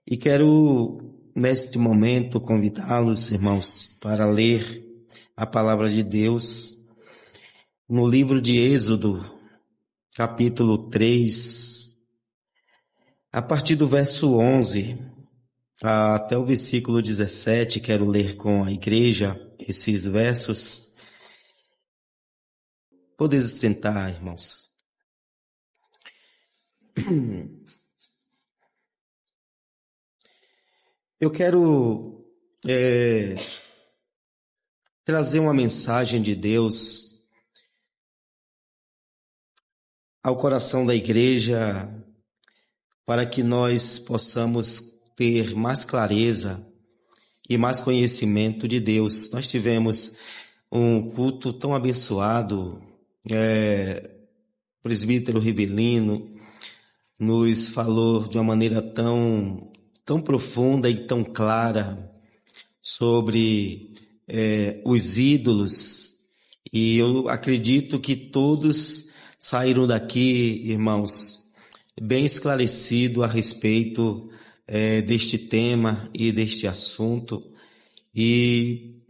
E quero, neste momento, convidá-los, irmãos, para ler a palavra de Deus no livro de Êxodo, capítulo 3, a partir do verso 11 até o versículo 17. Quero ler com a igreja esses versos. Podeis sentar, irmãos. Eu quero trazer uma mensagem de Deus ao coração da igreja para que nós possamos ter mais clareza e mais conhecimento de Deus. Nós tivemos um culto tão abençoado, o presbítero Ribelino nos falou de uma maneira tão profunda e tão clara sobre os ídolos, e eu acredito que todos saíram daqui, irmãos, bem esclarecido a respeito deste tema e deste assunto, e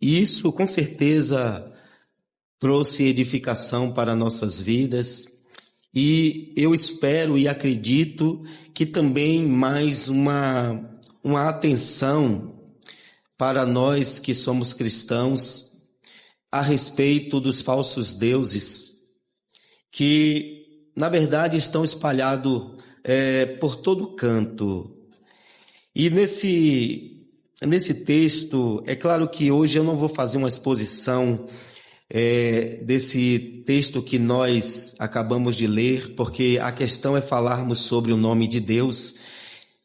isso com certeza trouxe edificação para nossas vidas, e eu espero e acredito que também mais uma atenção para nós que somos cristãos a respeito dos falsos deuses, que na verdade estão espalhados por todo canto. E nesse texto, é claro que hoje eu não vou fazer uma exposição desse texto que nós acabamos de ler, porque a questão é falarmos sobre o nome de Deus,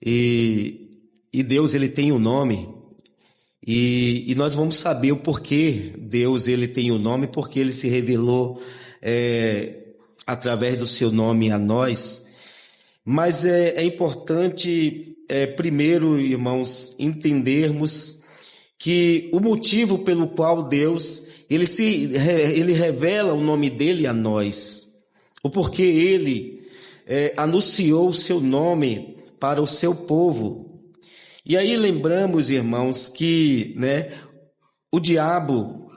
e Deus ele tem um nome, e nós vamos saber o porquê Deus ele tem um nome, porque ele se revelou através do seu nome a nós. Mas é importante primeiro, irmãos, entendermos que o motivo pelo qual Deus ele revela o nome dele a nós, o porquê ele anunciou o seu nome para o seu povo. E aí lembramos, irmãos, que o diabo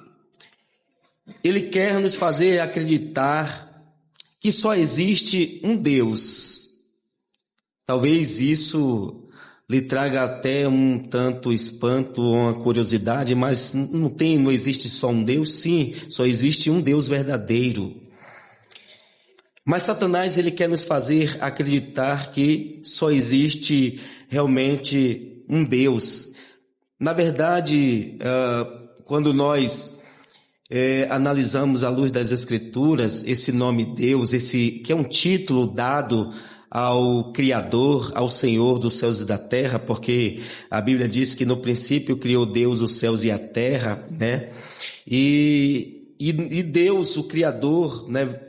ele quer nos fazer acreditar que só existe um Deus. Talvez isso lhe traga até um tanto espanto ou uma curiosidade, mas não existe só um Deus? Sim, só existe um Deus verdadeiro. Mas Satanás ele quer nos fazer acreditar que só existe realmente um Deus. Na verdade, quando nós analisamos à luz das Escrituras, esse nome Deus, que é um título dado ao Criador, ao Senhor dos céus e da terra, porque a Bíblia diz que no princípio criou Deus os céus e a terra, E Deus, o Criador,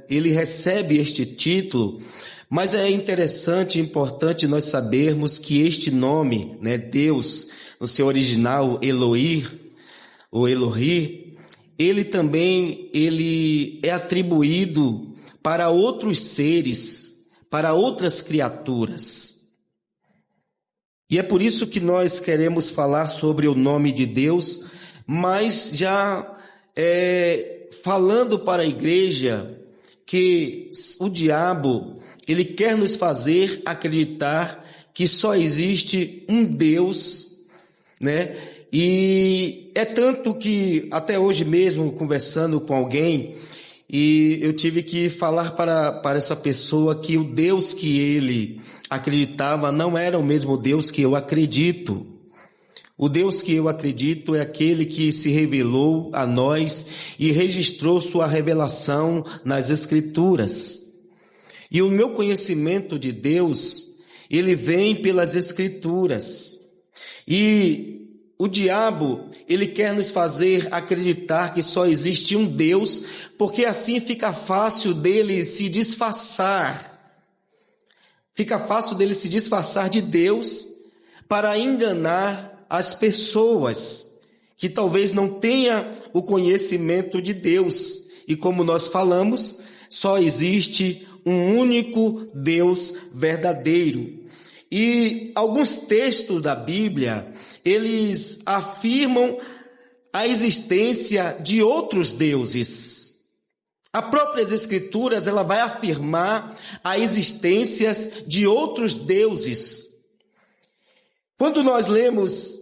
ele recebe este título, mas é interessante e importante nós sabermos que este nome, Deus, no seu original Elohim, ou Elohi, ele também é atribuído para outros seres, para outras criaturas. E é por isso que nós queremos falar sobre o nome de Deus, mas já falando para a igreja que o diabo, ele quer nos fazer acreditar que só existe um Deus, E é tanto que até hoje mesmo, conversando com alguém, e eu tive que falar para essa pessoa que o Deus que ele acreditava não era o mesmo Deus que eu acredito. O Deus que eu acredito é aquele que se revelou a nós e registrou sua revelação nas Escrituras. E o meu conhecimento de Deus, ele vem pelas Escrituras. E o diabo, ele quer nos fazer acreditar que só existe um Deus, porque assim fica fácil dele se disfarçar. Fica fácil dele se disfarçar de Deus para enganar as pessoas que talvez não tenham o conhecimento de Deus. E como nós falamos, só existe um único Deus verdadeiro. E alguns textos da Bíblia, eles afirmam a existência de outros deuses. A própria Escrituras, ela vai afirmar a existência de outros deuses. Quando nós lemos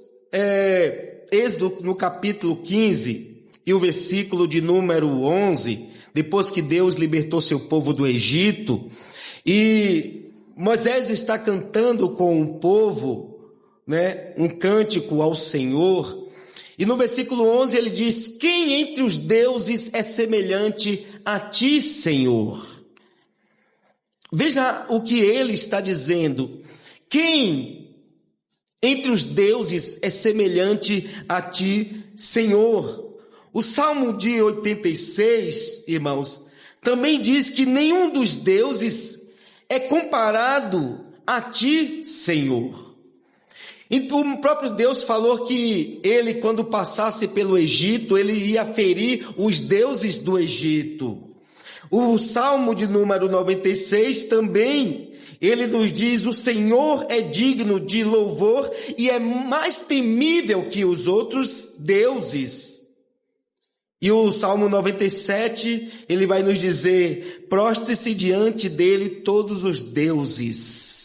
Êxodo no capítulo 15 e o versículo de número 11, depois que Deus libertou seu povo do Egito, e Moisés está cantando com o povo, né, um cântico ao Senhor, e no versículo 11 ele diz: quem entre os deuses é semelhante a ti, Senhor? Veja o que ele está dizendo. Quem entre os deuses é semelhante a ti, Senhor? O Salmo de 86, irmãos, também diz que nenhum dos deuses é comparado a ti, Senhor. E o próprio Deus falou que ele, quando passasse pelo Egito, ele ia ferir os deuses do Egito. O Salmo de número 96 também, ele nos diz: o Senhor é digno de louvor e é mais temível que os outros deuses. E o Salmo 97, ele vai nos dizer: prostre-se diante dele todos os deuses.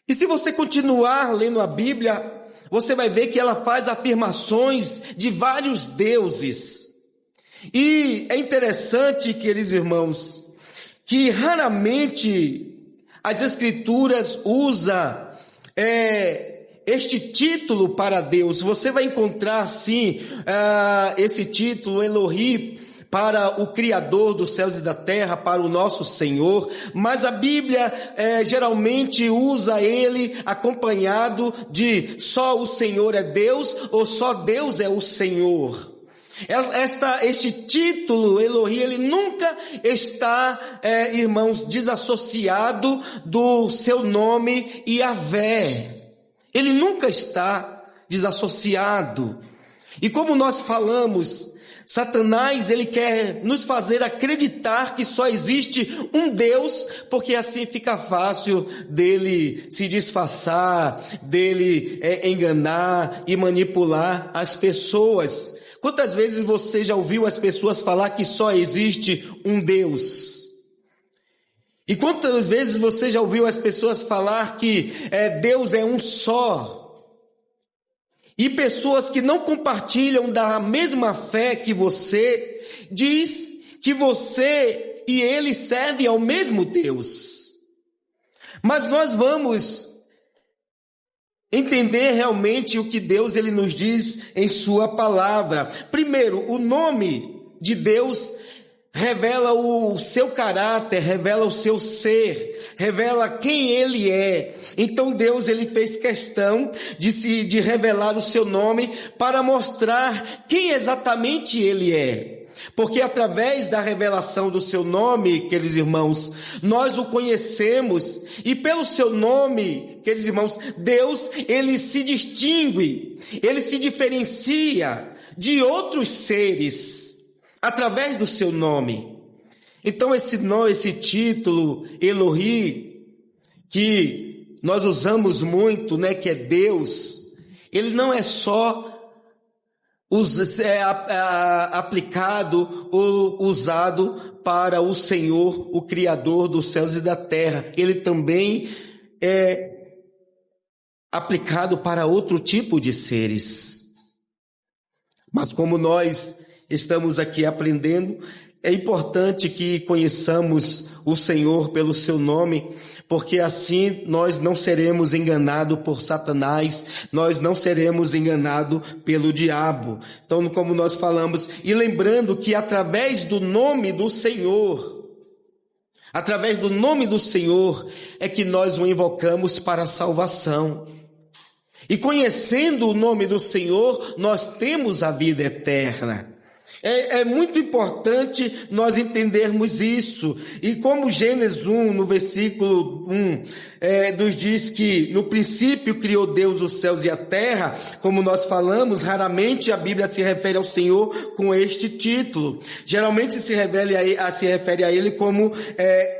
E se você continuar lendo a Bíblia, você vai ver que ela faz afirmações de vários deuses. E é interessante, queridos irmãos, que raramente as Escrituras usam este título para Deus. Você vai encontrar, sim, esse título, Elohim, para o Criador dos céus e da terra, para o nosso Senhor, mas a Bíblia geralmente usa ele acompanhado de só o Senhor é Deus, ou só Deus é o Senhor. Este título, Elohim, ele nunca está, irmãos, desassociado do seu nome Yahvé. Ele nunca está desassociado. E como nós falamos, Satanás, ele quer nos fazer acreditar que só existe um Deus, porque assim fica fácil dele se disfarçar, dele enganar e manipular as pessoas. Quantas vezes você já ouviu as pessoas falar que só existe um Deus? E quantas vezes você já ouviu as pessoas falar que Deus é um só? E pessoas que não compartilham da mesma fé que você, diz que você e ele servem ao mesmo Deus. Mas nós vamos entender realmente o que Deus ele nos diz em sua palavra. Primeiro, o nome de Deus revela o seu caráter, revela o seu ser, revela quem ele é. Então Deus ele fez questão de revelar o seu nome para mostrar quem exatamente ele é. Porque através da revelação do seu nome, queridos irmãos, nós o conhecemos, e pelo seu nome, queridos irmãos, Deus ele se distingue, ele se diferencia de outros seres através do seu nome. Então esse título Elohim, que nós usamos muito, né, que é Deus, ele não é só aplicado ou usado para o Senhor, o Criador dos céus e da terra. Ele também é aplicado para outro tipo de seres. Mas como nós estamos aqui aprendendo, é importante que conheçamos o Senhor pelo seu nome, porque assim nós não seremos enganados por Satanás, nós não seremos enganados pelo diabo. Então, como nós falamos, e lembrando que através do nome do Senhor é que nós o invocamos para a salvação. E conhecendo o nome do Senhor, nós temos a vida eterna. É muito importante nós entendermos isso. E como Gênesis 1, no versículo 1, nos diz que no princípio criou Deus os céus e a terra, como nós falamos, raramente a Bíblia se refere ao Senhor com este título. Geralmente se refere a ele como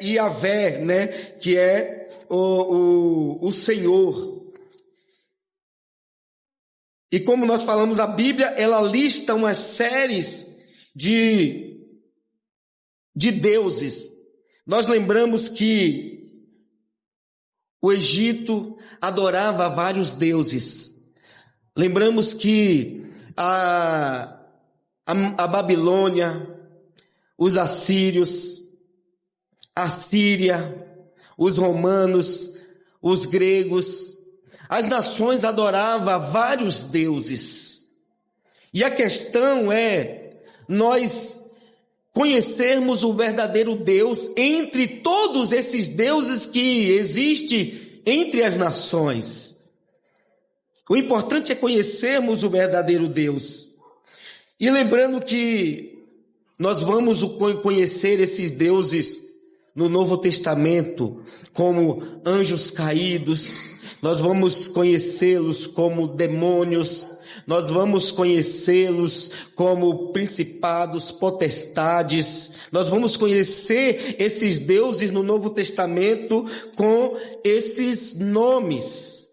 Yahvé, né? Que é o Senhor. E como nós falamos, a Bíblia, ela lista umas séries de deuses. Nós lembramos que o Egito adorava vários deuses. Lembramos que a Babilônia, os assírios, a Síria, os romanos, os gregos, as nações adoravam vários deuses. E a questão é nós conhecermos o verdadeiro Deus entre todos esses deuses que existem entre as nações. O importante é conhecermos o verdadeiro Deus. E lembrando que nós vamos conhecer esses deuses no Novo Testamento como anjos caídos, nós vamos conhecê-los como demônios, nós vamos conhecê-los como principados, potestades, nós vamos conhecer esses deuses no Novo Testamento com esses nomes.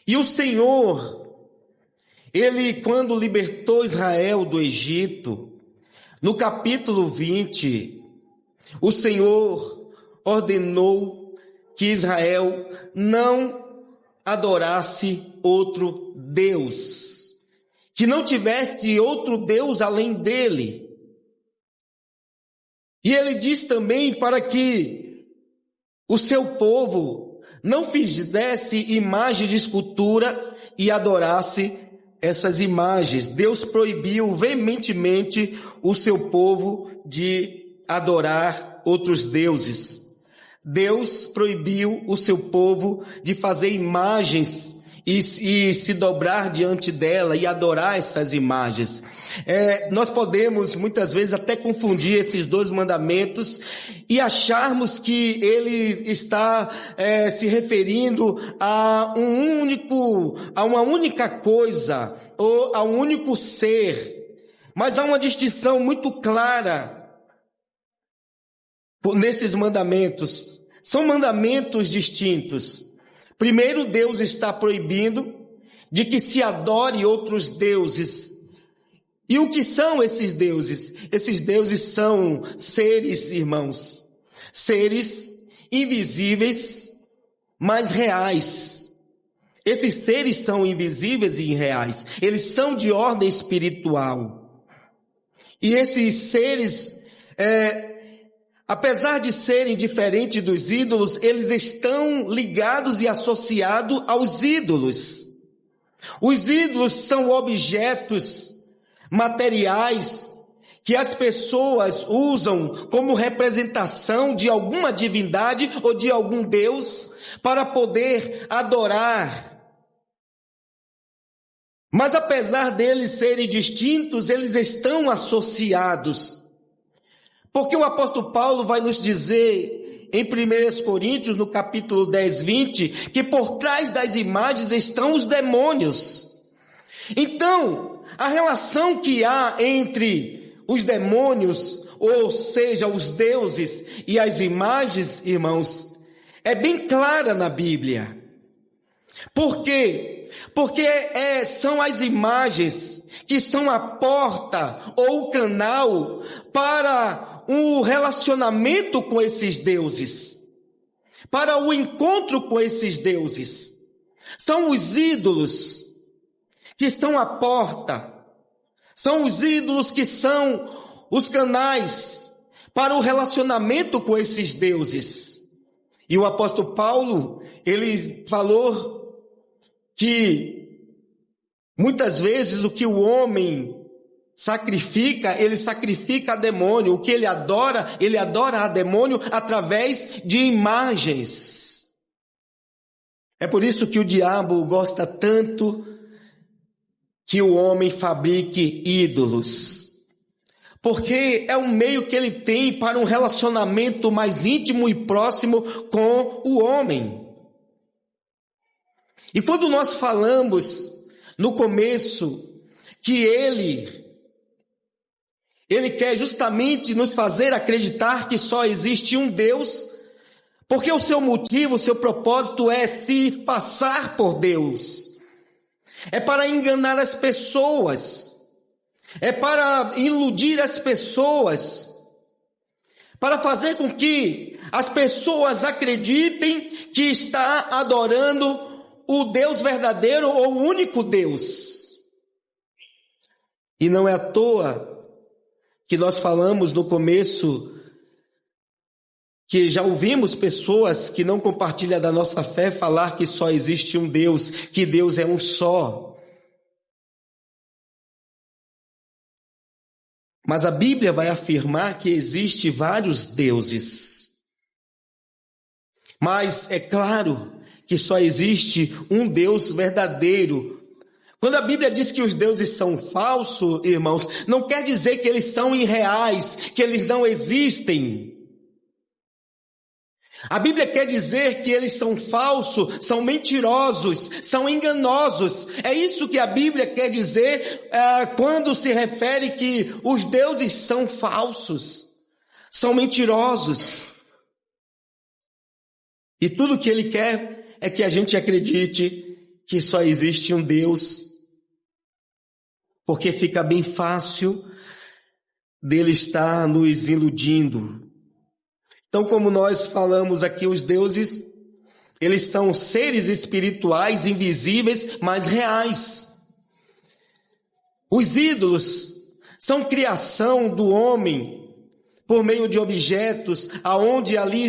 E o Senhor, Ele, quando libertou Israel do Egito, no capítulo 20, o Senhor ordenou que Israel não adorasse outro Deus, que não tivesse outro Deus além dele. E ele diz também para que o seu povo não fizesse imagem de escultura e adorasse essas imagens. Deus proibiu veementemente o seu povo de adorar outros deuses. Deus proibiu o seu povo de fazer imagens e se dobrar diante dela e adorar essas imagens. Nós podemos muitas vezes até confundir esses dois mandamentos e acharmos que ele está se referindo a uma única coisa ou a um único ser. Mas há uma distinção muito clara nesses mandamentos. São mandamentos distintos. Primeiro, Deus está proibindo de que se adore outros deuses. E o que são esses deuses? Esses deuses são seres, irmãos, seres invisíveis, mas reais. Esses seres são invisíveis e irreais. Eles são de ordem espiritual. E esses seres, apesar de serem diferentes dos ídolos, eles estão ligados e associados aos ídolos. Os ídolos são objetos materiais que as pessoas usam como representação de alguma divindade ou de algum Deus para poder adorar. Mas apesar deles serem distintos, eles estão associados. Porque o apóstolo Paulo vai nos dizer em 1 Coríntios, no capítulo 10, 20, que por trás das imagens estão os demônios. Então, a relação que há entre os demônios, ou seja, os deuses e as imagens, irmãos, é bem clara na Bíblia. Por quê? Porque são as imagens que são a porta ou o canal para o relacionamento com esses deuses, para o encontro com esses deuses. São os ídolos que são a porta, são os ídolos que são os canais para o relacionamento com esses deuses. E o apóstolo Paulo, ele falou que muitas vezes o que o homem sacrifica, ele sacrifica a demônio. O que ele adora a demônio através de imagens. É por isso que o diabo gosta tanto que o homem fabrique ídolos. Porque é um meio que ele tem para um relacionamento mais íntimo e próximo com o homem. E quando nós falamos no começo que ele quer justamente nos fazer acreditar que só existe um Deus, Porque o seu motivo, o seu propósito é se passar por Deus. É para enganar as pessoas. É para iludir as pessoas. Para fazer com que as pessoas acreditem que está adorando o Deus verdadeiro ou o único Deus. E não é à toa que nós falamos no começo que já ouvimos pessoas que não compartilham da nossa fé falar que só existe um Deus, que Deus é um só. Mas a Bíblia vai afirmar que existe vários deuses. Mas é claro que só existe um Deus verdadeiro. Quando a Bíblia diz que os deuses são falsos, irmãos, não quer dizer que eles são irreais, que eles não existem. A Bíblia quer dizer que eles são falsos, são mentirosos, são enganosos. É isso que a Bíblia quer dizer quando se refere que os deuses são falsos, são mentirosos. E tudo que ele quer é que a gente acredite que só existe um Deus, porque fica bem fácil dele estar nos iludindo. Então, como nós falamos aqui, os deuses, eles são seres espirituais, invisíveis, mas reais. Os ídolos são criação do homem por meio de objetos, aonde ali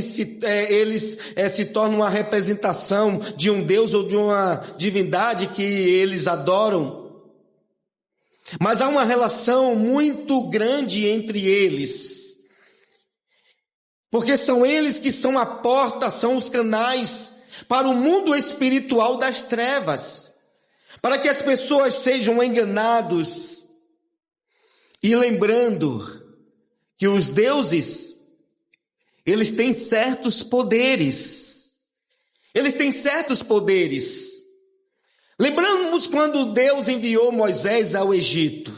eles se tornam uma representação de um Deus ou de uma divindade que eles adoram. Mas há uma relação muito grande entre eles. Porque são eles que são a porta, são os canais para o mundo espiritual das trevas. Para que as pessoas sejam enganados. E lembrando que os deuses, eles têm certos poderes. Eles têm certos poderes. Lembramos quando Deus enviou Moisés ao Egito.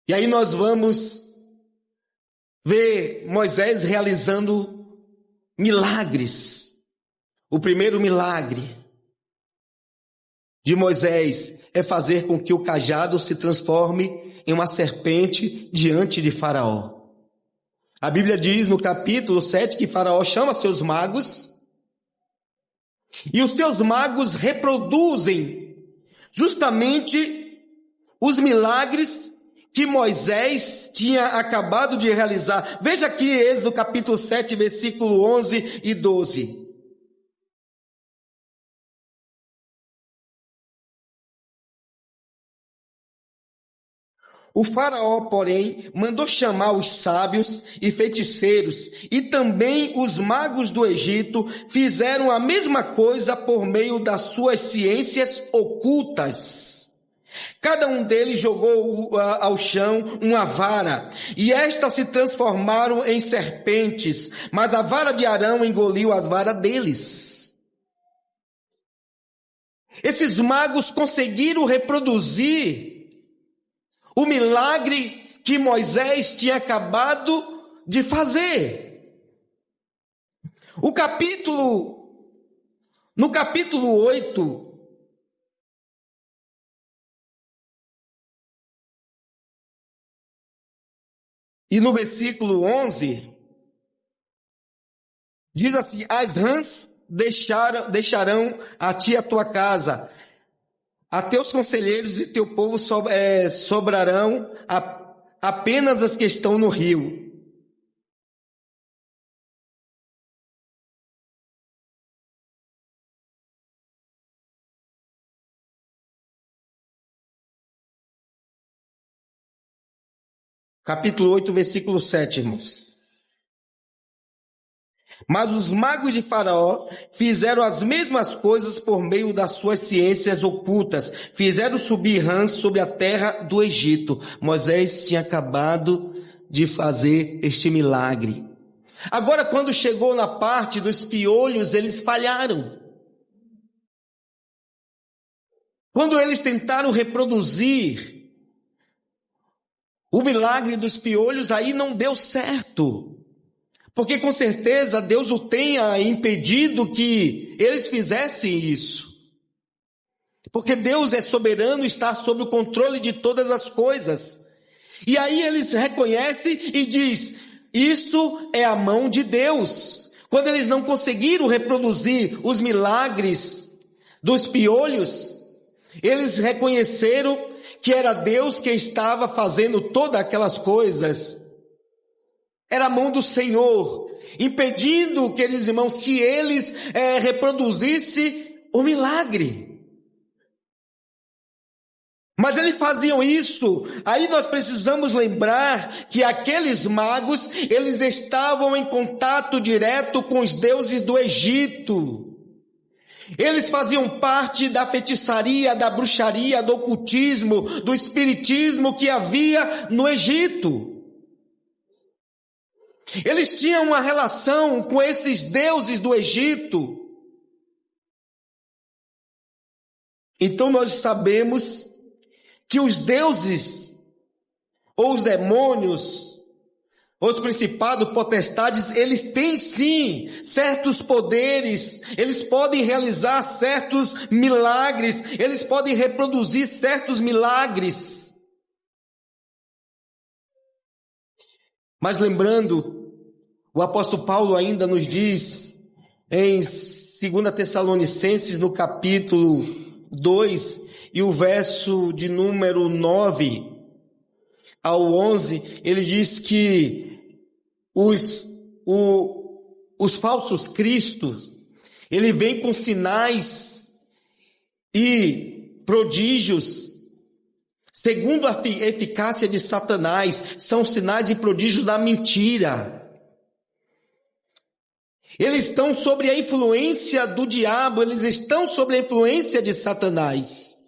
E aí nós vamos ver Moisés realizando milagres. O primeiro milagre de Moisés é fazer com que o cajado se transforme em uma serpente diante de Faraó. A Bíblia diz no capítulo 7 que Faraó chama seus magos e os seus magos reproduzem justamente os milagres que Moisés tinha acabado de realizar. Veja aqui Êxodo capítulo 7, versículo 11 e 12. O faraó, porém, mandou chamar os sábios e feiticeiros, e também os magos do Egito fizeram a mesma coisa por meio das suas ciências ocultas. Cada um deles jogou ao chão uma vara, e estas se transformaram em serpentes, mas a vara de Arão engoliu as varas deles. Esses magos conseguiram reproduzir o milagre que Moisés tinha acabado de fazer. No capítulo 8, e no versículo 11, diz assim: as rãs deixarão a ti a tua casa, a teus conselheiros e teu povo sobrarão apenas as que estão no rio. Capítulo 8, versículo 7, irmãos. Mas os magos de Faraó fizeram as mesmas coisas por meio das suas ciências ocultas. Fizeram subir rãs sobre a terra do Egito. Moisés tinha acabado de fazer este milagre. Agora, quando chegou na parte dos piolhos, eles falharam. Quando eles tentaram reproduzir o milagre dos piolhos, aí não deu certo. Porque com certeza Deus o tenha impedido que eles fizessem isso. Porque Deus é soberano e está sob o controle de todas as coisas. E aí eles reconhecem e diz: isso é a mão de Deus. Quando eles não conseguiram reproduzir os milagres dos piolhos, eles reconheceram que era Deus que estava fazendo todas aquelas coisas. Era a mão do Senhor, impedindo, queridos irmãos, que eles reproduzissem o milagre. Mas eles faziam isso. Aí nós precisamos lembrar que aqueles magos, eles estavam em contato direto com os deuses do Egito. Eles faziam parte da feitiçaria, da bruxaria, do ocultismo, do espiritismo que havia no Egito. Eles tinham uma relação com esses deuses do Egito. Então nós sabemos que os deuses, ou os demônios, ou os principados, potestades, eles têm sim certos poderes, eles podem realizar certos milagres, eles podem reproduzir certos milagres. Mas lembrando, o apóstolo Paulo ainda nos diz, em 2 Tessalonicenses, no capítulo 2, e o verso de número 9 ao 11, ele diz que os falsos cristos, ele vem com sinais e prodígios, segundo a eficácia de Satanás, são sinais e prodígios da mentira. Eles estão sobre a influência do diabo, eles estão sobre a influência de Satanás.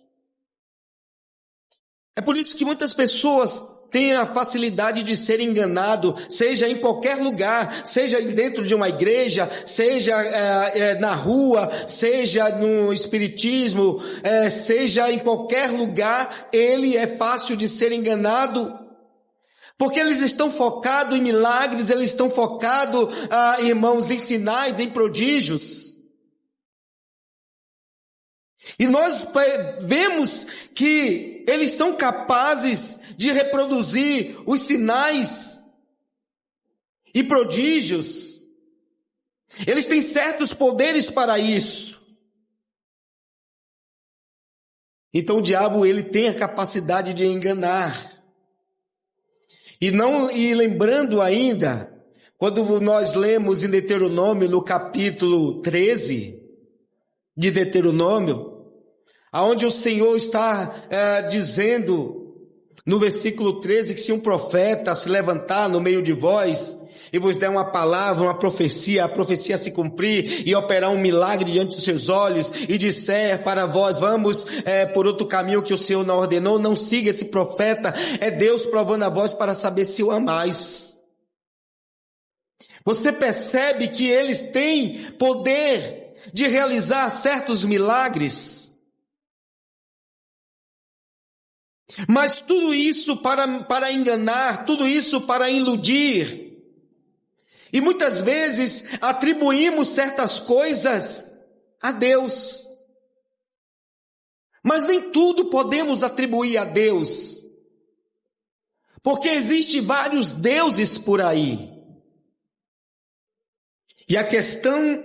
É por isso que muitas pessoas têm a facilidade de ser enganado, seja em qualquer lugar, seja dentro de uma igreja, seja na rua, seja no espiritismo, seja em qualquer lugar, ele é fácil de ser enganado. Porque eles estão focados em milagres, eles estão focados, irmãos, em sinais, em prodígios. E nós vemos que eles são capazes de reproduzir os sinais e prodígios. Eles têm certos poderes para isso. Então o diabo, ele tem a capacidade de enganar. E lembrando ainda, quando nós lemos em Deuteronômio, no capítulo 13 de Deuteronômio, aonde o Senhor está dizendo, no versículo 13, que se um profeta se levantar no meio de vós, e vos der uma palavra, uma profecia, a profecia se cumprir, e operar um milagre diante dos seus olhos, e disser para vós, vamos por outro caminho que o Senhor não ordenou, não siga esse profeta, é Deus provando a vós para saber se o amais. Você percebe que eles têm poder de realizar certos milagres? Mas tudo isso para enganar, tudo isso para iludir. E muitas vezes atribuímos certas coisas a Deus. Mas nem tudo podemos atribuir a Deus. Porque existem vários deuses por aí. E a questão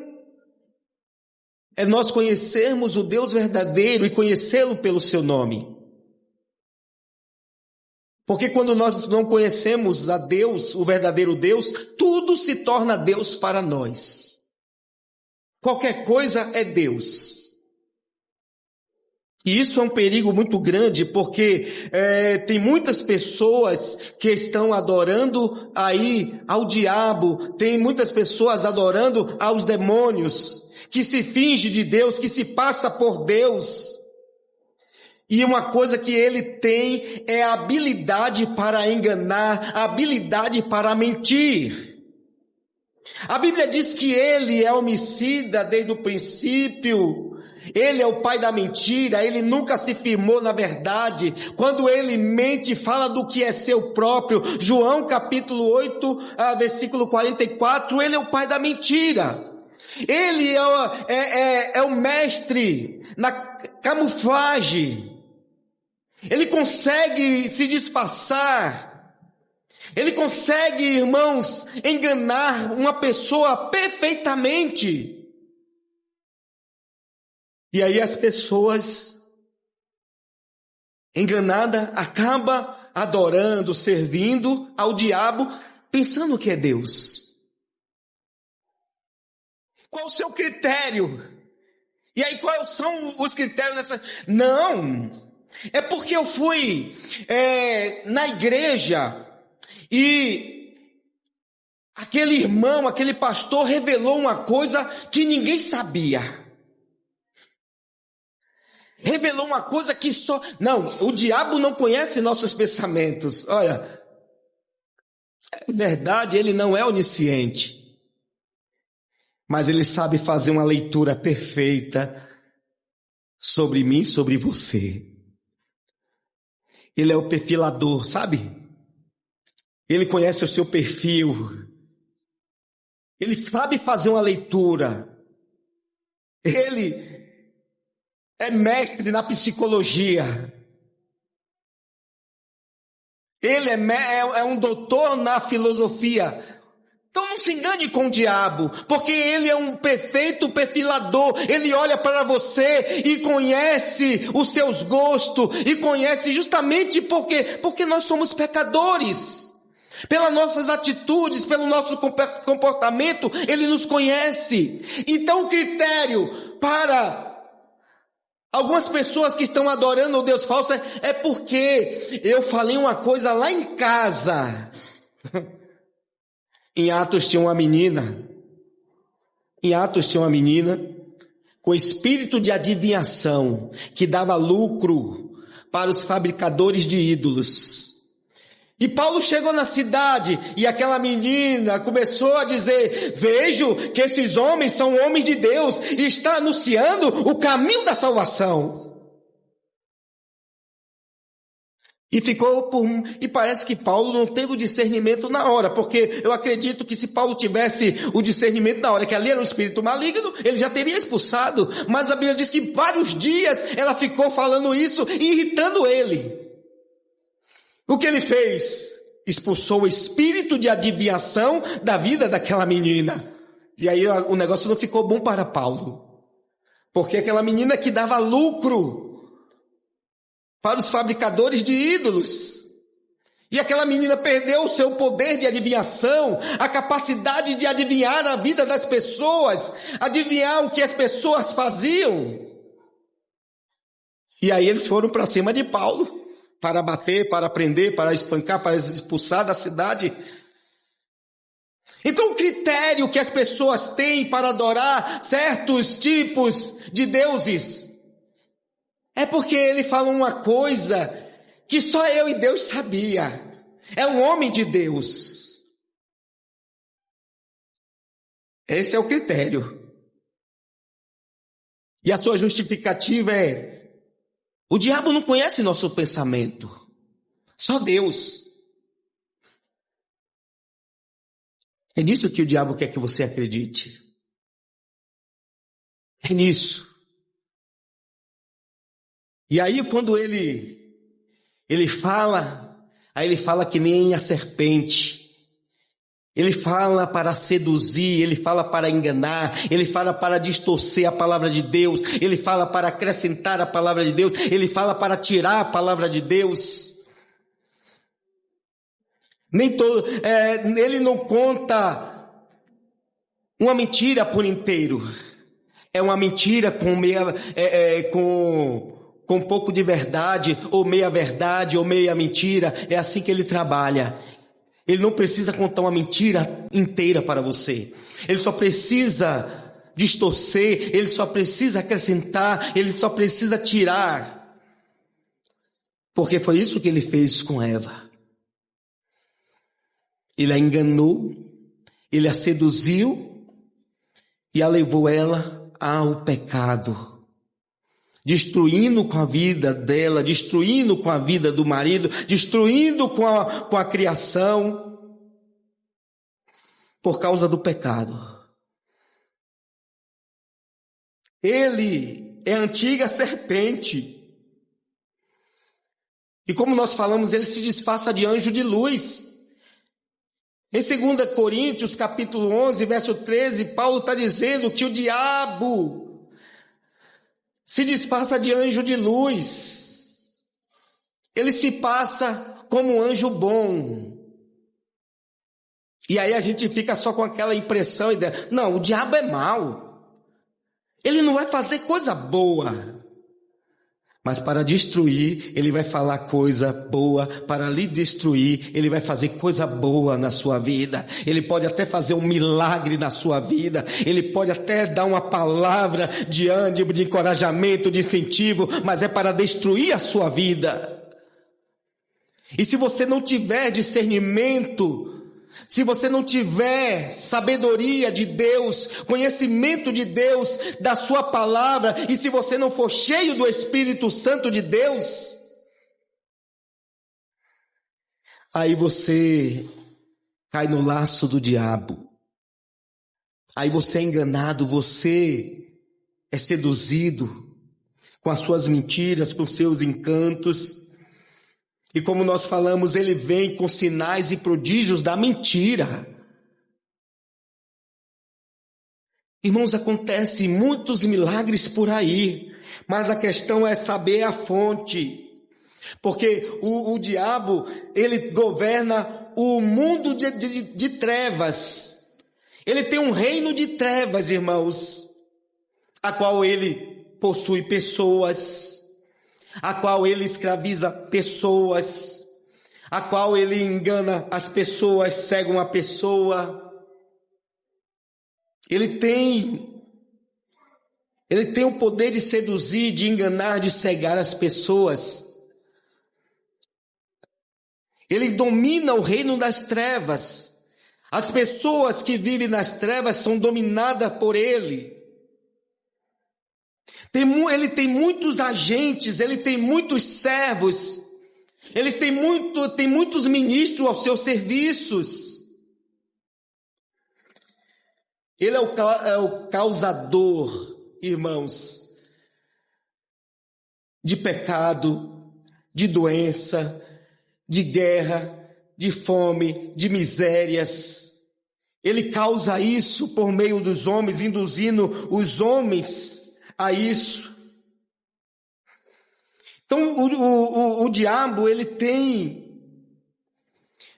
é nós conhecermos o Deus verdadeiro e conhecê-lo pelo seu nome. Porque quando nós não conhecemos a Deus, o verdadeiro Deus, tudo se torna Deus para nós. Qualquer coisa é Deus. E isso é um perigo muito grande, porque tem muitas pessoas que estão adorando aí ao diabo, tem muitas pessoas adorando aos demônios, que se finge de Deus, que se passa por Deus. E uma coisa que ele tem é a habilidade para enganar, a habilidade para mentir. A Bíblia diz que ele é homicida desde o princípio, Ele é o pai da mentira, ele nunca se firmou na verdade. Quando ele mente, fala do que é seu próprio. João capítulo 8, versículo 44, ele é o pai da mentira. Ele é o mestre na camuflagem. Ele consegue se disfarçar. Ele consegue, irmãos, enganar uma pessoa perfeitamente. E aí as pessoas enganadas acabam adorando, servindo ao diabo, pensando que é Deus. Qual o seu critério? E aí quais são os critérios dessa? Não, é porque eu fui na igreja e aquele irmão, aquele pastor revelou uma coisa que ninguém sabia. Revelou uma coisa que só... Não, o diabo não conhece nossos pensamentos. Olha, é verdade, ele não é onisciente. Mas ele sabe fazer uma leitura perfeita sobre mim, sobre você. Ele é o perfilador, sabe? Ele conhece o seu perfil. Ele sabe fazer uma leitura. Ele é mestre na psicologia. Ele é um doutor na filosofia. Então não se engane com o diabo, porque ele é um perfeito perfilador. Ele olha para você e conhece os seus gostos, e conhece justamente porque nós somos pecadores. Pelas nossas atitudes, pelo nosso comportamento, ele nos conhece. Então o critério para algumas pessoas que estão adorando o Deus falso é porque eu falei uma coisa lá em casa. Em Atos tinha uma menina com espírito de adivinhação, que dava lucro para os fabricadores de ídolos. E Paulo chegou na cidade e aquela menina começou a dizer: vejo que esses homens são homens de Deus e está anunciando o caminho da salvação. E parece que Paulo não teve o discernimento na hora, porque eu acredito que se Paulo tivesse o discernimento na hora, que ali era um espírito maligno, ele já teria expulsado. Mas a Bíblia diz que vários dias ela ficou falando isso e irritando ele. O que ele fez? Expulsou o espírito de adivinhação da vida daquela menina. E aí o negócio não ficou bom para Paulo, porque aquela menina que dava lucro para os fabricadores de ídolos. E aquela menina perdeu o seu poder de adivinhação, a capacidade de adivinhar a vida das pessoas, adivinhar o que as pessoas faziam. E aí eles foram para cima de Paulo, para bater, para prender, para espancar, para expulsar da cidade. Então o critério que as pessoas têm para adorar certos tipos de deuses é porque ele fala uma coisa que só eu e Deus sabia. É um homem de Deus. Esse é o critério. E a sua justificativa é: o diabo não conhece nosso pensamento. Só Deus. É nisso que o diabo quer que você acredite. É nisso. E aí quando ele fala, aí ele fala que nem a serpente. Ele fala para seduzir, ele fala para enganar, ele fala para distorcer a palavra de Deus, ele fala para acrescentar a palavra de Deus, ele fala para tirar a palavra de Deus. Ele não conta uma mentira por inteiro. É uma mentira com um pouco de verdade, ou meia mentira. É assim que ele trabalha. Ele não precisa contar uma mentira inteira para você. Ele só precisa distorcer, ele só precisa acrescentar, ele só precisa tirar. Porque foi isso que ele fez com Eva. Ele a enganou, ele a seduziu e a levou ela ao pecado. destruindo com a vida dela, destruindo com a vida do marido, destruindo com a criação, por causa do pecado. Ele é a antiga serpente. E como nós falamos, ele se disfarça de anjo de luz. Em 2 Coríntios, capítulo 11, verso 13, Paulo está dizendo que o diabo se disfarça de anjo de luz. Ele se passa como um anjo bom. E aí a gente fica só com aquela impressão, ideia, não, o diabo é mau. Ele não vai fazer coisa boa. Mas para destruir, ele vai falar coisa boa. Para lhe destruir, ele vai fazer coisa boa na sua vida. Ele pode até fazer um milagre na sua vida. Ele pode até dar uma palavra de ânimo, de encorajamento, de incentivo. Mas é para destruir a sua vida. E se você não tiver discernimento, se você não tiver sabedoria de Deus, conhecimento de Deus, da sua palavra, e se você não for cheio do Espírito Santo de Deus, aí você cai no laço do diabo. Aí você é enganado, você é seduzido com as suas mentiras, com seus encantos. E como nós falamos, ele vem com sinais e prodígios da mentira. Irmãos, acontecem muitos milagres por aí, mas a questão é saber a fonte. Porque o diabo, ele governa o mundo de trevas. Ele tem um reino de trevas, irmãos, a qual ele possui pessoas, a qual ele escraviza pessoas, a qual ele engana as pessoas, cega uma pessoa. Ele tem o poder de seduzir, de enganar, de cegar as pessoas. Ele domina o reino das trevas. As pessoas que vivem nas trevas são dominadas por ele. Ele tem muitos agentes, ele tem muitos servos, ele tem muitos ministros aos seus serviços. Ele é o causador, irmãos, de pecado, de doença, de guerra, de fome, de misérias. Ele causa isso por meio dos homens, induzindo os homens a isso. Então o diabo, ele tem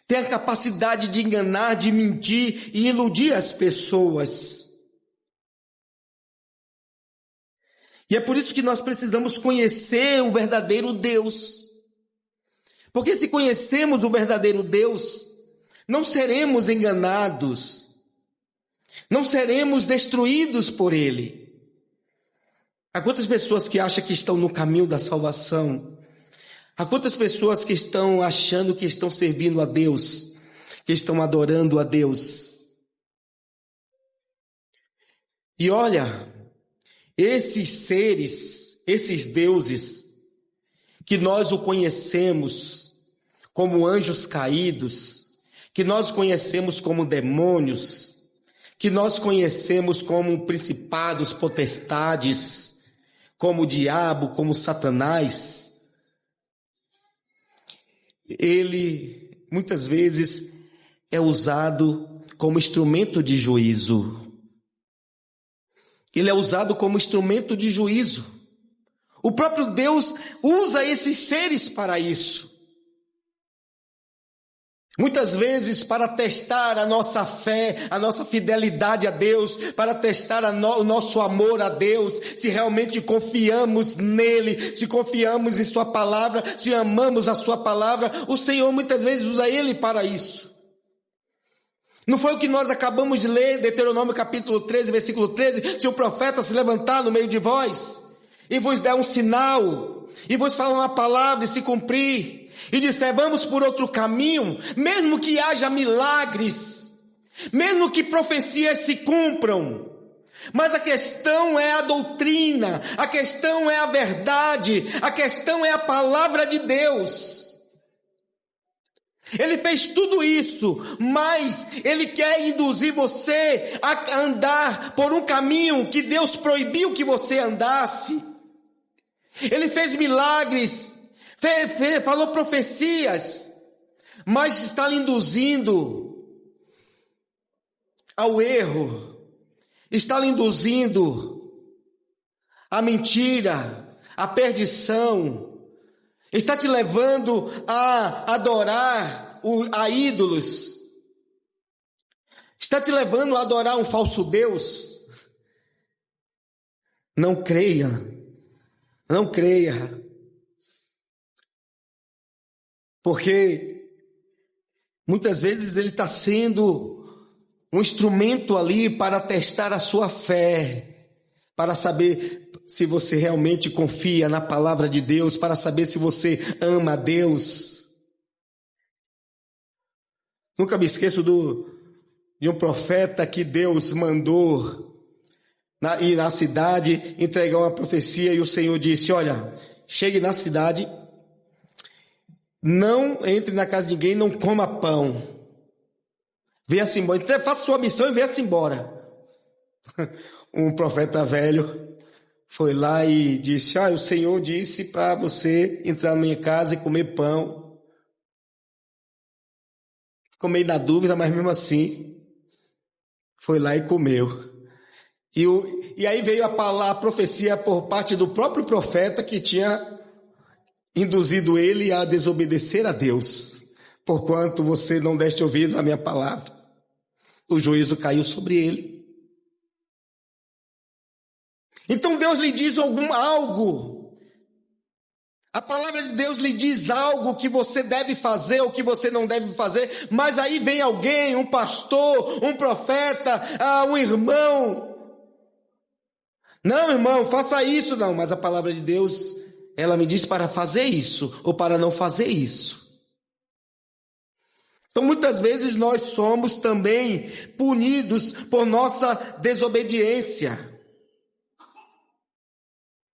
a capacidade de enganar, de mentir e iludir as pessoas. E é por isso que nós precisamos conhecer o verdadeiro Deus. Porque se conhecemos o verdadeiro Deus, não seremos enganados, não seremos destruídos por ele. Há quantas pessoas que acham que estão no caminho da salvação? Há quantas pessoas que estão achando que estão servindo a Deus, que estão adorando a Deus? E olha, esses seres, esses deuses, que nós o conhecemos como anjos caídos, que nós conhecemos como demônios, que nós conhecemos como principados, potestades, como o diabo, como Satanás, ele muitas vezes é usado como instrumento de juízo. Ele é usado como instrumento de juízo. O próprio Deus usa esses seres para isso. Muitas vezes para testar a nossa fé, a nossa fidelidade a Deus, para testar o nosso amor a Deus, se realmente confiamos nele, se confiamos em sua palavra, se amamos a sua palavra, o Senhor muitas vezes usa ele para isso. Não foi o que nós acabamos de ler, Deuteronômio capítulo 13, versículo 13, se o profeta se levantar no meio de vós, e vos der um sinal, e vos falar uma palavra e se cumprir, e disser, vamos por outro caminho, mesmo que haja milagres, mesmo que profecias se cumpram, Mas a questão é a doutrina, a questão é a verdade, a questão é a palavra de Deus. Ele fez tudo isso, mas ele quer induzir você a andar por um caminho que Deus proibiu que você andasse. Ele fez milagres, falou profecias, mas está lhe induzindo ao erro, está lhe induzindo à mentira, à perdição, está te levando a adorar a ídolos, está te levando a adorar um falso Deus. Não creia, não creia, porque muitas vezes ele está sendo um instrumento ali para testar a sua fé, para saber se você realmente confia na palavra de Deus, para saber se você ama a Deus. Nunca me esqueço de um profeta que Deus mandou ir na cidade entregar uma profecia, e o Senhor disse: olha, chegue na cidade, não entre na casa de ninguém, não coma pão, venha-se embora, então, faça sua missão e venha-se embora. Um profeta velho foi lá e disse: o Senhor disse para você entrar na minha casa e comer pão. Ficou meio na dúvida, mas mesmo assim foi lá e comeu. E aí veio a profecia por parte do próprio profeta, que tinha induzido ele a desobedecer a Deus. Porquanto você não deste ouvido à minha palavra, o juízo caiu sobre ele. Então Deus lhe diz algo. A palavra de Deus lhe diz algo que você deve fazer ou que você não deve fazer, mas aí vem alguém, um pastor, um profeta, um irmão. Não, irmão, faça isso. Não, mas a palavra de Deus, ela me diz para fazer isso ou para não fazer isso. Então muitas vezes nós somos também punidos por nossa desobediência.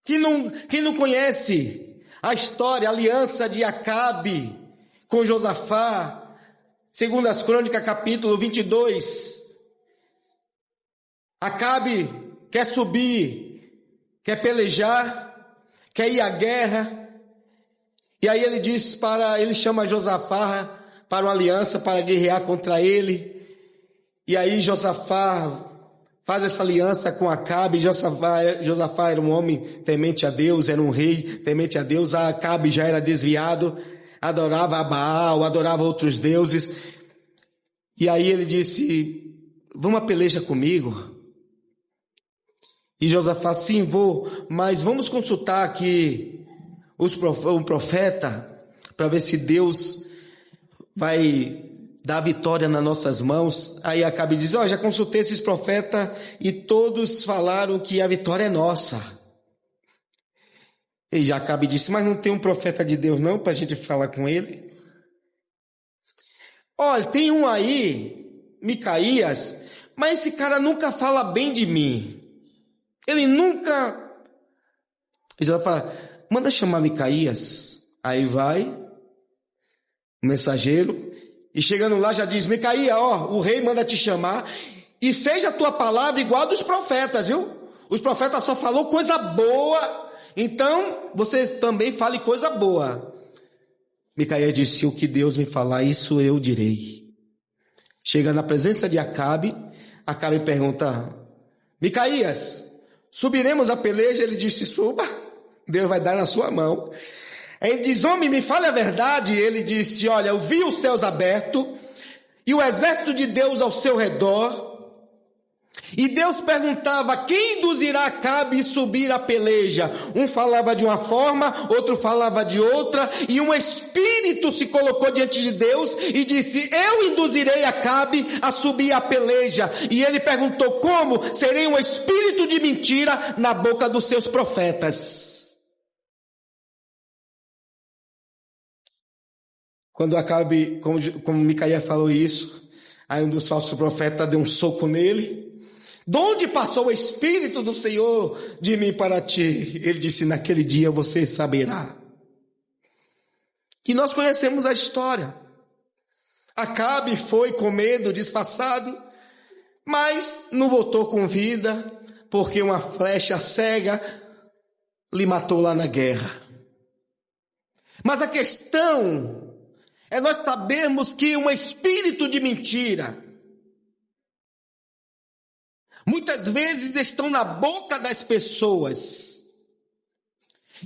Quem não conhece a história, a aliança de Acabe com Josafá, segundo as Crônicas, capítulo 22. Acabe quer subir, quer pelejar, quer ir à guerra. E aí ele chama Josafá para uma aliança, para guerrear contra ele. E aí Josafá faz essa aliança com Acabe. Josafá era um homem temente a Deus, era um rei temente a Deus. Acabe já era desviado, adorava a Baal, adorava outros deuses. E aí ele disse: vamos à peleja comigo? E Josafá: sim, vou, mas vamos consultar aqui um profeta, para ver se Deus vai dar vitória nas nossas mãos. Aí Acabe diz: já consultei esses profetas e todos falaram que a vitória é nossa. E Acabe disse: mas não tem um profeta de Deus não, para a gente falar com ele? Olha, tem um aí, Micaías, mas esse cara nunca fala bem de mim. Ele nunca... Ele já fala: manda chamar Micaías. Aí vai o mensageiro, e chegando lá já diz: Micaías, o rei manda te chamar, e seja a tua palavra igual a dos profetas, viu? Os profetas só falou coisa boa, então você também fale coisa boa. Micaías disse: o que Deus me falar, isso eu direi. Chega na presença de Acabe, Acabe pergunta: Micaías, subiremos a peleja? Ele disse: suba, Deus vai dar na sua mão. Aí ele diz: homem, me fale a verdade. Ele disse: olha, eu vi os céus abertos e o exército de Deus ao seu redor. E Deus perguntava: quem induzirá Acabe a subir a peleja? Um falava de uma forma, outro falava de outra, e um espírito se colocou diante de Deus e disse: eu induzirei Acabe a subir a peleja. E ele perguntou: como? Serei um espírito de mentira na boca dos seus profetas. Quando Acabe, como Micaías falou isso, aí um dos falsos profetas deu um soco nele, De onde passou o Espírito do Senhor de mim para ti? Ele disse, naquele dia você saberá. E nós conhecemos a história. Acabe foi com medo, disfarçado, mas não voltou com vida, porque uma flecha cega lhe matou lá na guerra. Mas a questão é nós sabermos que um espírito de mentira muitas vezes estão na boca das pessoas.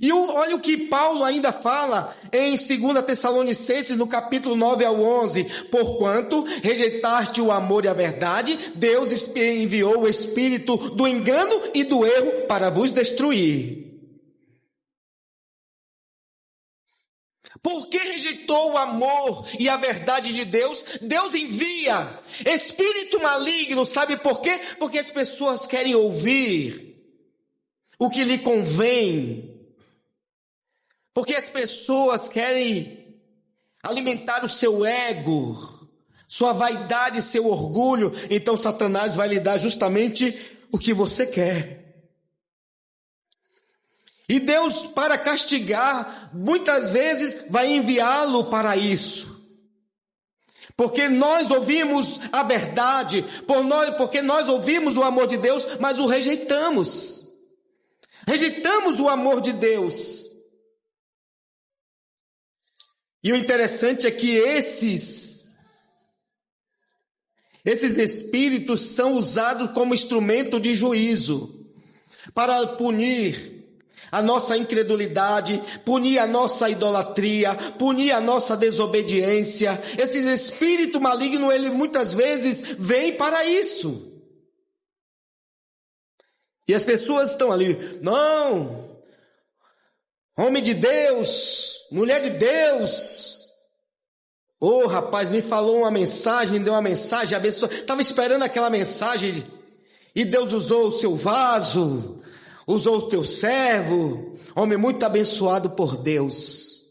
E olha o que Paulo ainda fala em 2 Tessalonicenses, no capítulo 9 ao 11. Porquanto rejeitaste o amor e a verdade, Deus enviou o espírito do engano e do erro para vos destruir. Por que rejeitou o amor e a verdade de Deus? Deus envia espírito maligno, sabe por quê? Porque as pessoas querem ouvir o que lhe convém. Porque as pessoas querem alimentar o seu ego, sua vaidade, seu orgulho. Então Satanás vai lhe dar justamente o que você quer. E Deus, para castigar, muitas vezes vai enviá-lo para isso. Porque nós ouvimos a verdade, porque nós ouvimos o amor de Deus, mas o rejeitamos. Rejeitamos o amor de Deus. E o interessante é que esses espíritos são usados como instrumento de juízo para punir a nossa incredulidade, punir a nossa idolatria, punir a nossa desobediência. Esse espírito maligno, ele muitas vezes vem para isso. E as pessoas estão ali, não, homem de Deus, mulher de Deus. Ô rapaz, me falou uma mensagem, me deu uma mensagem abençoada. Estava esperando aquela mensagem e Deus usou o seu vaso. Usou o teu servo, homem muito abençoado por Deus.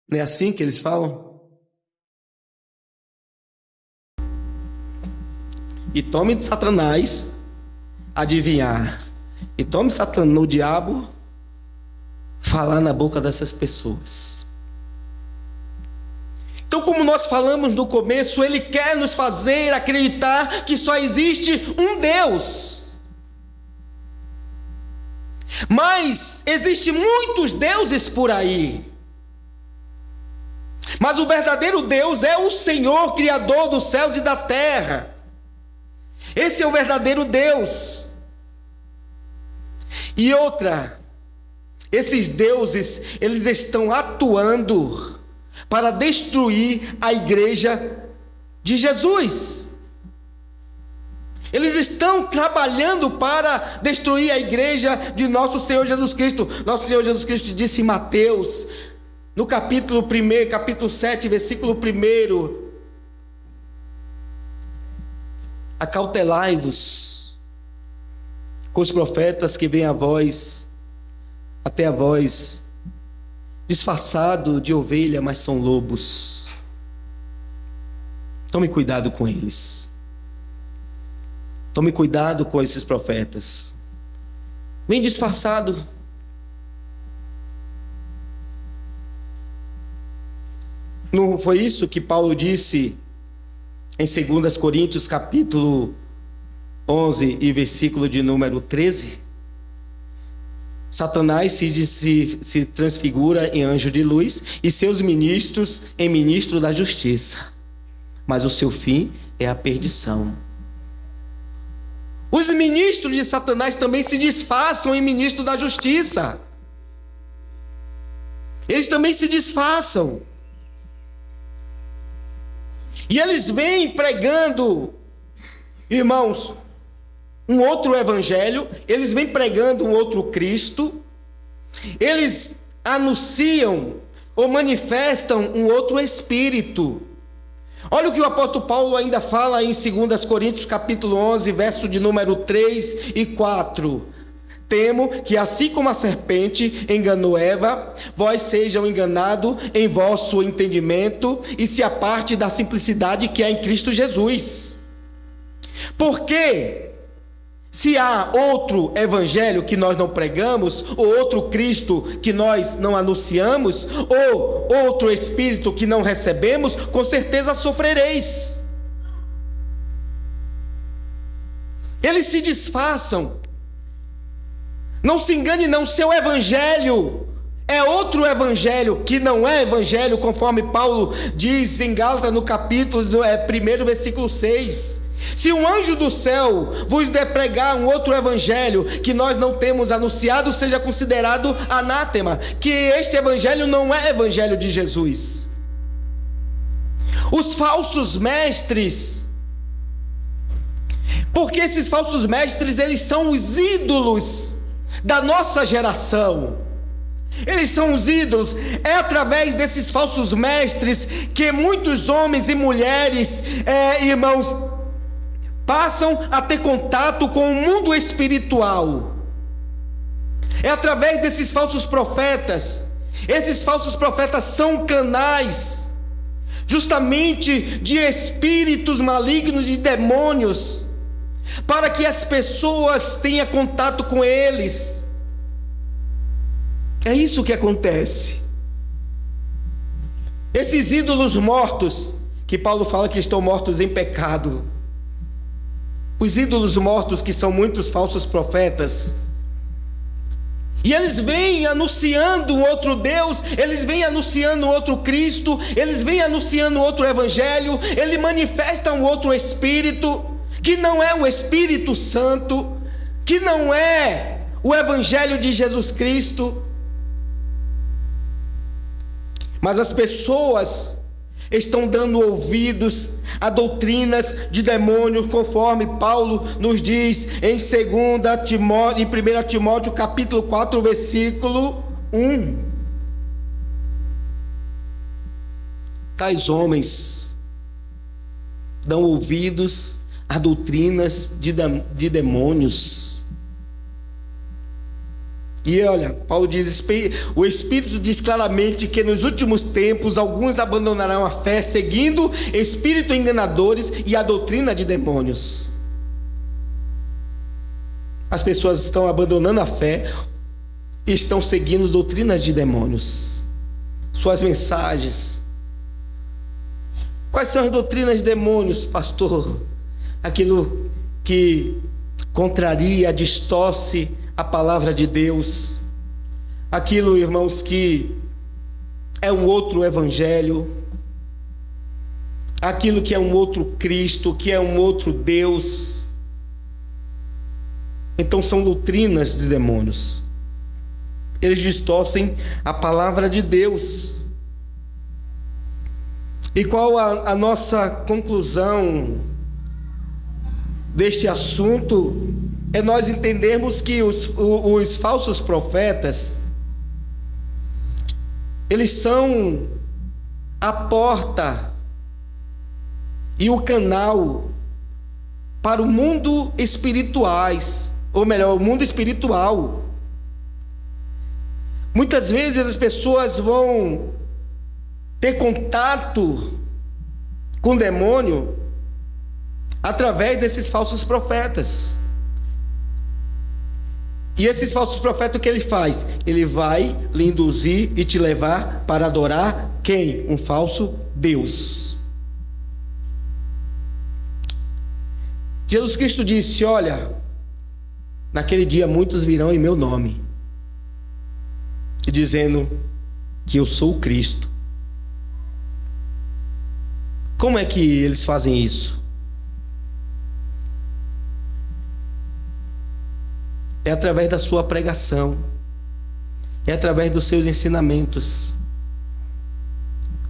Não é assim que eles falam? E tome de Satanás adivinhar. E tome Satanás, o diabo, falar na boca dessas pessoas. Então, como nós falamos no começo, ele quer nos fazer acreditar que só existe um Deus. Mas existem muitos deuses por aí. Mas o verdadeiro Deus é o Senhor, Criador dos céus e da terra. Esse é o verdadeiro Deus. E outra, esses deuses, eles estão atuando para destruir a igreja de Jesus. Eles estão trabalhando para destruir a igreja de nosso Senhor Jesus Cristo. Nosso Senhor Jesus Cristo disse em Mateus, no capítulo 1, capítulo 7, versículo 1: acautelai-vos com os profetas que vêm até a vós, disfarçado de ovelha, mas são lobos. Tome cuidado com eles. Tome cuidado com esses profetas. Vem disfarçado. Não foi isso que Paulo disse em 2 Coríntios capítulo 11 e versículo de número 13? Satanás se transfigura em anjo de luz e seus ministros em ministro da justiça. Mas o seu fim é a perdição. Os ministros de Satanás também se disfarçam em ministro da justiça. Eles também se disfarçam. E eles vêm pregando, irmãos, um outro evangelho, eles vêm pregando um outro Cristo, eles anunciam ou manifestam um outro Espírito. Olha o que o apóstolo Paulo ainda fala em 2 Coríntios capítulo 11, verso de número 3 e 4. Temo que assim como a serpente enganou Eva, vós sejam enganados em vosso entendimento e se aparte da simplicidade que há em Cristo Jesus. Porque se há outro evangelho que nós não pregamos, ou outro Cristo que nós não anunciamos, ou outro Espírito que não recebemos, com certeza sofrereis. Eles se disfarçam. Não se engane não, seu evangelho é outro evangelho que não é evangelho, conforme Paulo diz em Gálatas no capítulo 1, versículo 6. Se um anjo do céu vos der pregar um outro evangelho que nós não temos anunciado, seja considerado anátema, que este evangelho não é evangelho de Jesus. Os falsos mestres, porque esses falsos mestres, eles são os ídolos da nossa geração. Eles são os ídolos. É através desses falsos mestres que muitos homens e mulheres, irmãos, passam a ter contato com o mundo espiritual. É através desses falsos profetas. Esses falsos profetas são canais justamente de espíritos malignos e demônios, para que as pessoas tenham contato com eles. É isso que acontece. Esses ídolos mortos, que Paulo fala que estão mortos em pecado, os ídolos mortos, que são muitos falsos profetas, e eles vêm anunciando outro Deus, eles vêm anunciando outro Cristo, eles vêm anunciando outro evangelho, eles manifestam outro Espírito, que não é o Espírito Santo, que não é o evangelho de Jesus Cristo. Mas as pessoas estão dando ouvidos a doutrinas de demônios, conforme Paulo nos diz em 1 Timóteo capítulo 4, versículo 1. Tais homens dão ouvidos a doutrinas de demônios. E olha, Paulo diz, o Espírito diz claramente que nos últimos tempos alguns abandonarão a fé, seguindo espíritos enganadores e a doutrina de demônios. As pessoas estão abandonando a fé e estão seguindo doutrinas de demônios. Suas mensagens. Quais são as doutrinas de demônios, pastor? Aquilo que contraria, distorce a palavra de Deus, aquilo, irmãos, que é um outro evangelho, aquilo que é um outro Cristo, que é um outro Deus. Então são doutrinas de demônios. Eles distorcem a palavra de Deus. E qual a nossa conclusão deste assunto? É nós entendermos que os falsos profetas, eles são a porta e o canal para o mundo espirituais, ou melhor, o mundo espiritual. Muitas vezes as pessoas vão ter contato com o demônio através desses falsos profetas. E esses falsos profetas, o que ele faz? Ele vai lhe induzir e te levar para adorar quem? Um falso Deus. Jesus Cristo disse, olha, naquele dia muitos virão em meu nome, e dizendo que eu sou o Cristo. Como é que eles fazem isso? É através da sua pregação, é através dos seus ensinamentos,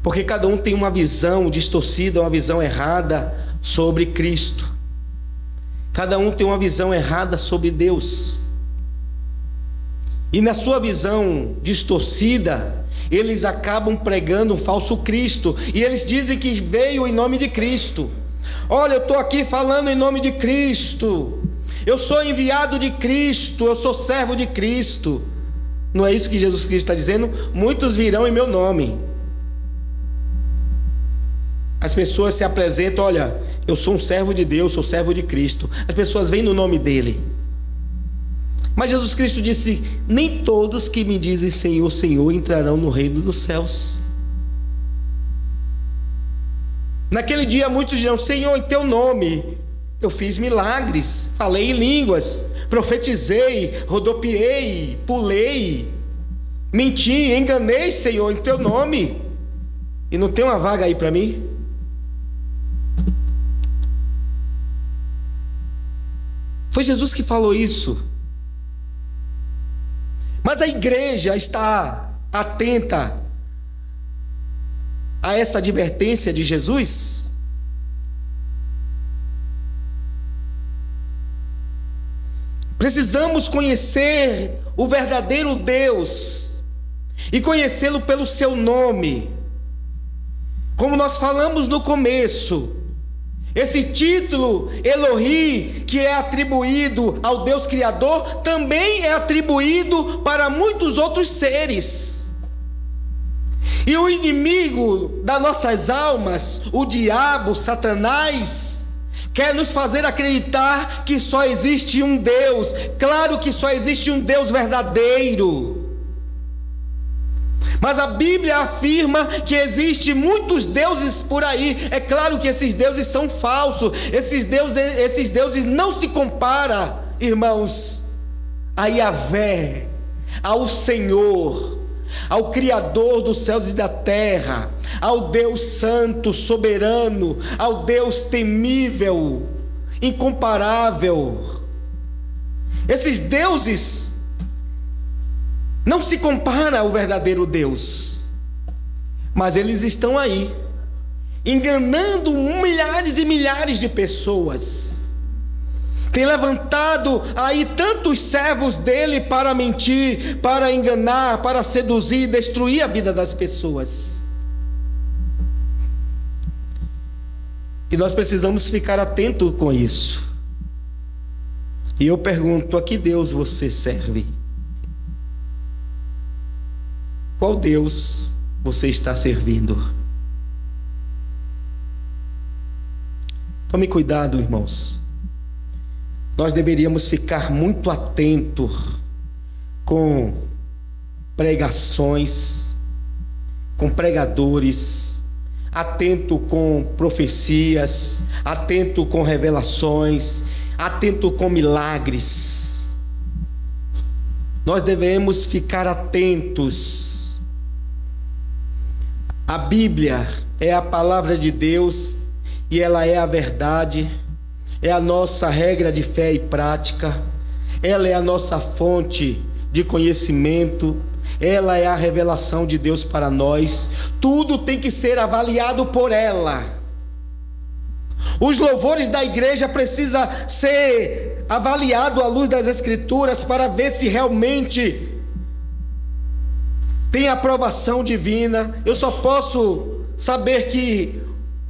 porque cada um tem uma visão distorcida, uma visão errada sobre Cristo, cada um tem uma visão errada sobre Deus, e na sua visão distorcida, eles acabam pregando um falso Cristo, e eles dizem que veio em nome de Cristo. Olha, eu estou aqui falando em nome de Cristo, eu sou enviado de Cristo, eu sou servo de Cristo. Não é isso que Jesus Cristo está dizendo? Muitos virão em meu nome. As pessoas se apresentam, olha, eu sou um servo de Deus, sou servo de Cristo. As pessoas vêm no nome dele. Mas Jesus Cristo disse: nem todos que me dizem Senhor, Senhor entrarão no reino dos céus. Naquele dia muitos dirão: Senhor, em teu nome eu fiz milagres, falei em línguas, profetizei, rodopiei, pulei, menti, enganei, Senhor, em teu nome. E não tem uma vaga aí para mim? Foi Jesus que falou isso. Mas a igreja está atenta a essa advertência de Jesus? Precisamos conhecer o verdadeiro Deus e conhecê-lo pelo seu nome. Como nós falamos no começo, esse título Elohi, que é atribuído ao Deus Criador, também é atribuído para muitos outros seres. E o inimigo das nossas almas, o diabo, Satanás, quer nos fazer acreditar que só existe um Deus. Claro que só existe um Deus verdadeiro. Mas a Bíblia afirma que existem muitos deuses por aí. É claro que esses deuses são falsos. Esses deuses não se comparam, irmãos, a Yahvé, ao Senhor, ao Criador dos céus e da terra, ao Deus santo, soberano, ao Deus temível, incomparável. Esses deuses não se compara ao verdadeiro Deus, mas eles estão aí, enganando milhares e milhares de pessoas. Tem levantado aí tantos servos dele para mentir, para enganar, para seduzir e destruir a vida das pessoas. E nós precisamos ficar atentos com isso. E eu pergunto: a que Deus você serve? Qual Deus você está servindo? Tome cuidado, irmãos. Nós deveríamos ficar muito atentos com pregações, com pregadores, atento com profecias, atento com revelações, atento com milagres. Nós devemos ficar atentos. A Bíblia é a palavra de Deus e ela é a verdade, é a nossa regra de fé e prática, ela é a nossa fonte de conhecimento, ela é a revelação de Deus para nós. Tudo tem que ser avaliado por ela. Os louvores da igreja precisam ser avaliados à luz das Escrituras para ver se realmente tem aprovação divina. Eu só posso saber que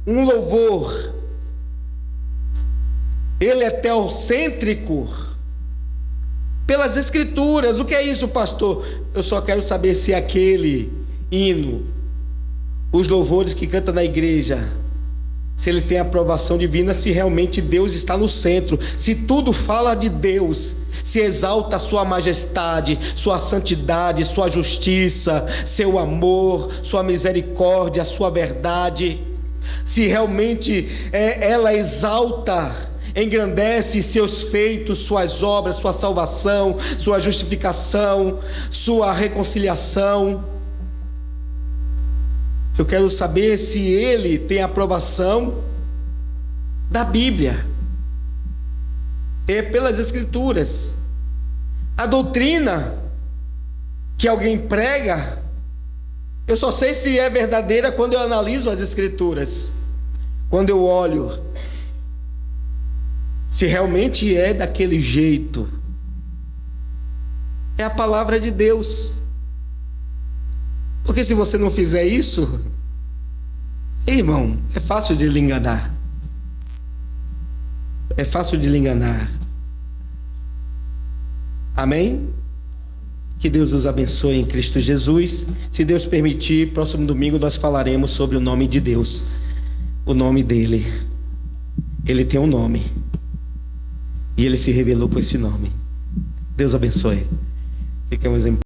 um louvor ele é teocêntrico pelas Escrituras. O que é isso, pastor? Eu só quero saber se aquele hino, os louvores que canta na igreja, se ele tem aprovação divina, se realmente Deus está no centro, se tudo fala de Deus, se exalta a sua majestade, sua santidade, sua justiça, seu amor, sua misericórdia, sua verdade, se realmente ela exalta, engrandece seus feitos, suas obras, sua salvação, sua justificação, sua reconciliação. Eu quero saber se ele tem aprovação da Bíblia. É pelas Escrituras. A doutrina que alguém prega, eu só sei se é verdadeira quando eu analiso as Escrituras, quando eu olho se realmente é daquele jeito. É a palavra de Deus. Porque se você não fizer isso, irmão, é fácil de lhe enganar. É fácil de lhe enganar. Amém? Que Deus os abençoe em Cristo Jesus. Se Deus permitir, próximo domingo nós falaremos sobre o nome de Deus, o nome dele. ele tem um nome. E ele se revelou com esse nome. Deus abençoe. Fiquemos em